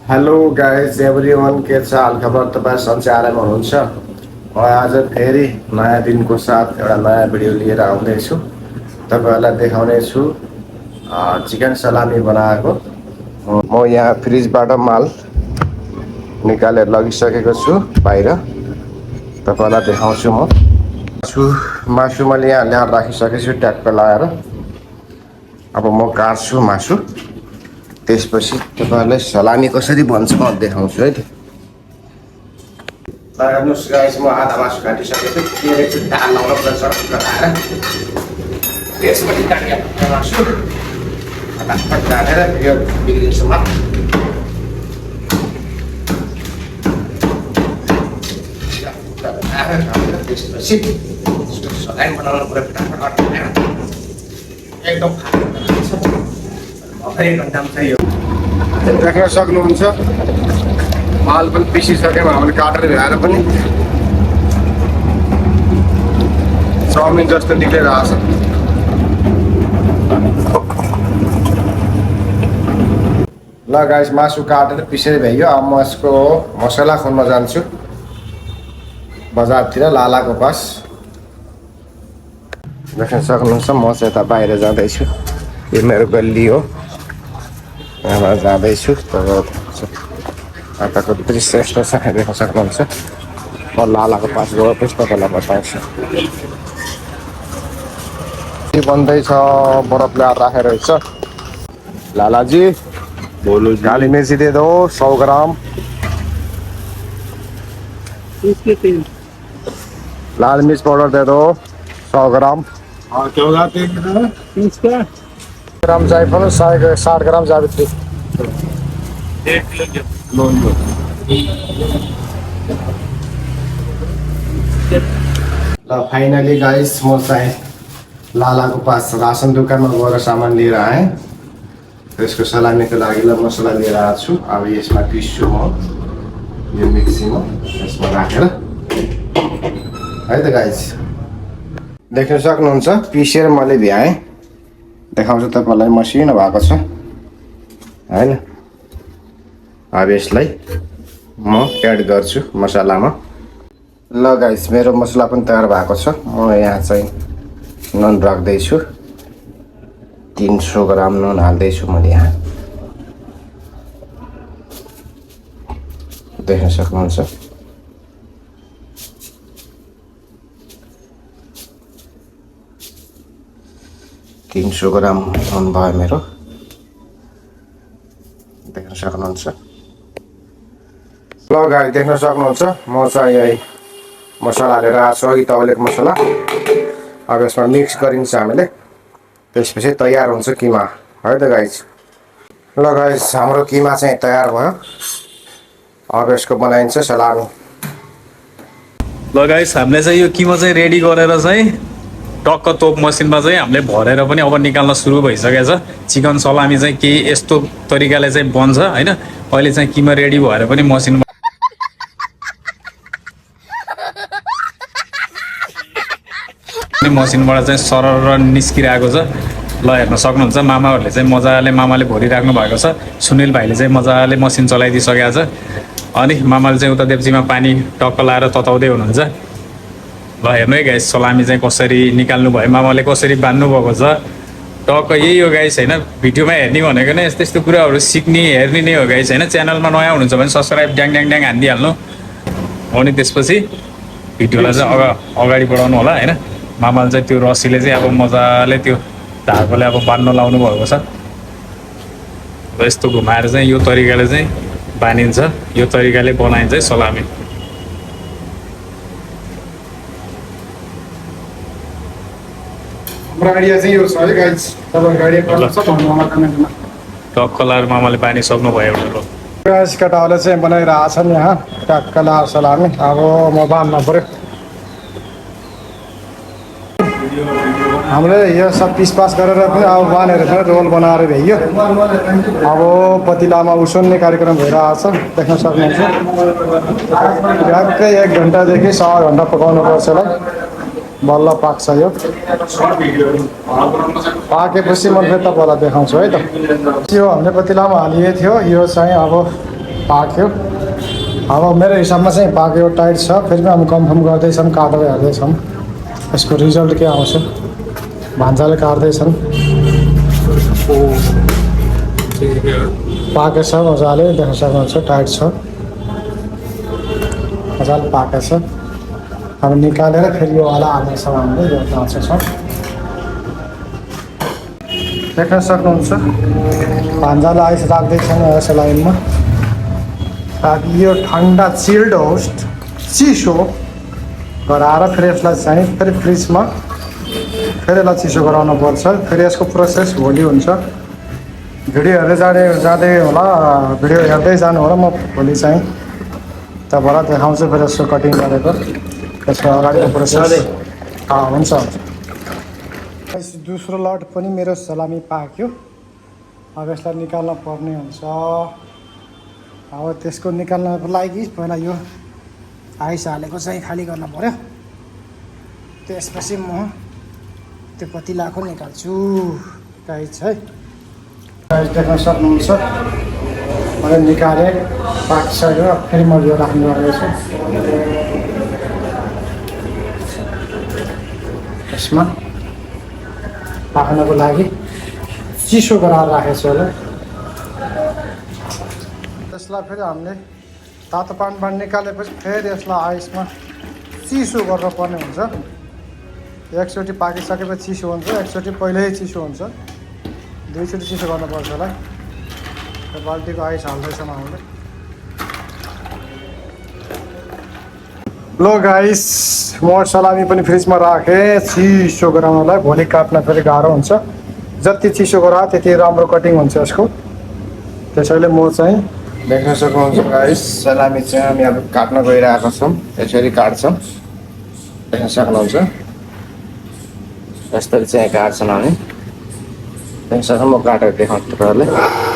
Hello guys everyone के छ हालखबर तपाईँ सन्चै आराम हुनुहुन्छ। म आज फेरि नयाँ दिनको साथ एउटा नयाँ भिडियो लिएर आउँदैछु। तपाईँहरूलाई देखाउनेछु चिकन सलामी बनाएको। म यहाँ फ्रिजबाट माल निकालेर लगिसकेको छु बाहिर। तपाईँलाई देखाउँछु म। मासु मैले यहाँ ल्याएर राखिसकेको छु ट्याक्क लगाएर। अब म काट्छु मासु। त्यसपछि तपाईँहरूलाई सलामी कसरी बन्छ म देखाउँछु है त। हेर्नुहोस् गाइस, म आधा मासु काटिसकेको छु। एकचोटि दाल लाउनु पर्छ लगाएर त्यसपछि काटिएको मासु फटाफट काटेर यो बिग्रिसम्म त्यसपछि सलाइन बनाउनु पर्यो फटाफट एकदम एक घन्टामा चाहिँ यो देख्न सक्नुहुन्छ। माल पनि पिसिसक्यौँ हामीले काटेर भ्याएर पनि चाउमिन जस्तो निक्लिरहेको छ। ल गाइस, मासु काटेर पिसेर भ्याइयो। अब म यसको मसला खोल्न जान्छु बजारतिर लालाको पास। देख्न सक्नुहुन्छ म चाहिँ यता बाहिर जाँदैछु। यो मेरो गल्ली हो, यहाँबाट जाँदैछु। यताको दृश्य यस्तो छ देख्न सक्नुहुन्छ। म लालाको पास गएपछि तपाईँलाई बताउँछु के बन्दैछ। बरफ ल्याएर राखेर रहेछ। लालाजी बोलो जी। काली मिर्ची दे दो 100 ग्राम। लाल मिर्च पाउडर दे दो 100 ग्राम। हाँ क्या होगा इसका? ग्राम जायफल, 60 ग्राम जावित्री। 1 किलो लो लो। ल फाइनली गाइस, म चाहिँ लालाको पास रासन दोकानमा गएर सामान लिएर आएँ। त्यसको सलामीको लागि मसला लिएर आएको छु। अब यसमा पिस्छु म यो मिक्सीमा यसमा राखेर है त गाइस। देख्न सक्नुहुन्छ पिसेर मैले भ्याएँ। देखाउँछु तपाईँलाई मसिनो भएको छ हैन। अब यसलाई म एड गर्छु मसलामा। ल गाइस, मेरो मसला पनि तयार भएको छ। म यहाँ चाहिँ नुन राख्दैछु। 300 ग्राम नुन हाल्दैछु मैले यहाँ। देख्न सक्नुहुन्छ। $300 ग्राम नुन भयो मेरो। देख्न सक्नुहुन्छ। ल गाइस, देख्न सक्नुहुन्छ म चाहिँ यही मसला हालेर आएको छु, अघि तौलेको मसला। अब यसमा मिक्स गरिन्छ हामीले। त्यसपछि तयार हुन्छ किमा है त गाइस। ल गाइस, हाम्रो किमा चाहिँ तयार भयो। अब यसको बनाइन्छ सलामी। ल गाइस, हामीले चाहिँ यो किमा चाहिँ रेडी गरेर चाहिँ टक्क तोप मसिनमा चाहिँ हामीले भरेर पनि अब निकाल्न सुरु भइसकेछ। चिकन सलामी चाहिँ केही यस्तो तरिकाले चाहिँ बन्छ हैन। अहिले चाहिँ किमा रेडी भएर पनि मसिनबाट चाहिँ सरर निस्किरहेको छ। ल हेर्न सक्नुहुन्छ, मामाले भरिराख्नु भएको छ। सुनिल भाइले चाहिँ मजाले मसिन चलाइदिइसकेको छ। अनि मामाले चाहिँ उता देब्चीमा पानी टक्क लाएर तताउँदै हुनुहुन्छ। ल हेर्नु है गाइस, सलामी चाहिँ कसरी निकाल्नु भयो, मामाले कसरी बान्नु भएको छ। टक्क यही हो गाइस हैन। भिडियोमा हेर्ने भनेको नै यस्तो यस्तो कुराहरू सिक्ने हेर्ने नै हो गाइस हैन। च्यानलमा नयाँ हुनुहुन्छ भने सब्स्क्राइब ड्याङ ड्याङ ड्याङ हानिदिइहाल्नु। अनि त्यसपछि भिडियोलाई चाहिँ अगाडि बढाउनु होला हैन। मामाले चाहिँ त्यो रस्सीले चाहिँ अब मजाले त्यो धागोले अब बान्नु लाउनु भएको छ। र यस्तो घुमाएर चाहिँ यो तरिकाले चाहिँ बानिन्छ। यो तरिकाले बनाइन्छ सलामी। हाम्रो आइडिया चाहिँ यो छ है गाइस। तपाईहरुको आइडिया कस्तो छ भन्नु होला कमेन्टमा। टक्क लाएर मामाले बानी सक्नुभयो एउटा। गाइस, केटाहरूले चाहिँ बनाइरहेको छन् यहाँ टक्क लाएर सलामी। अब म बान्नु पर्यो। हामीले यो सब पिस पास गरेर पनि अब बानेर पनि रोल बनाएर भ्याइयो। अब पतिलामा उसन्ने कार्यक्रम भइरहेको छ। देख्न सक्नुहुन्छ। ठ्याक्कै 1 घन्टादेखि 1.5 घन्टा पकाउनु पर्छ होला। बल्ल पाक्छ यो। पाकेपछि म फेरि तपाईँलाई देखाउँछु है त। यो हामीले पतिलामा हालिएको थियो। यो चाहिँ अब पाक्यो। अब मेरो हिसाबमा चाहिँ पाक्यो, टाइट छ। फेरि पनि हामी कन्फर्म गर्दैछौँ, काटेर हेर्दैछौँ यसको रिजल्ट के आउँछ। भान्जाले काट्दैछन्। पाकेको छ मजाले, देख्न सक्नुहुन्छ टाइट छ, मजाले पाकेको छ। अब निकालेर फेरि यो वाला हाल्नेछौँ हामीले, यो काँचो छ देख्न सक्नुहुन्छ। भान्जाले आइस राख्दैछन् यस लाइनमा ताकि यो ठन्डा चिल्ड होस्, चिसो गराएर फेरि यसलाई चाहिँ फेरि फ्रिजमा फेरि यसलाई चिसो गराउनु पर्छ। फेरि यसको प्रोसेस भोलि हुन्छ। भिडियो हेर्दै जाँदै होला, भिडियो हेर्दै जानु होला। म भोलि चाहिँ तपाईँलाई देखाउँछु फेरि यसको कटिङ गरेको, यसको अगाडिको प्रोसेस। हुन्छ। दोस्रो लट पनि मेरो सलामी पाक्यो। अब यसलाई निकाल्न पर्ने हुन्छ। अब त्यसको निकाल्नको लागि पहिला यो आइस हालेको चाहिँ खाली गर्नु पऱ्यो। त्यसपछि म त्यो पतिलाको निकाल्छु गाइस है। गाइस देख्न सक्नुहुन्छ मैले निकालेँ, पाकिसक्यो। फेरि म यो राख्नु लाग्दैछु यसमा पाक्नको लागि चिसो गराएर राखेको छु होला। यसलाई फेरि हामीले तातो पानीबाट निकालेपछि फेरि यसलाई आइसमा चिसो गर्नुपर्ने हुन्छ। एकचोटि पाकिसकेपछि चिसो हुन्छ, एकचोटि पहिल्यै चिसो हुन्छ, दुईचोटि चिसो गर्नुपर्छ होला। त्यो बाल्टीको आइस हाल्दैछौँ हामीले। लो गाइस, म सलामी पनि फ्रिजमा राखेँ चिसो गराउनलाई। भोलि काट्न फेरि गाह्रो हुन्छ। जति चिसो गरायो त्यति राम्रो कटिङ हुन्छ यसको। त्यसैले म चाहिँ देख्न सक्नुहुन्छ गाइस, सलामी चाहिँ हामी अब काट्न गइरहेका छौँ। यसरी काट्छौँ, देख्न सक्नुहुन्छ। यस्तरी चाहिँ काट्छौँ हामी। देख्न सक्नु, म काटेर देखाउँछु तपाईँहरूलाई।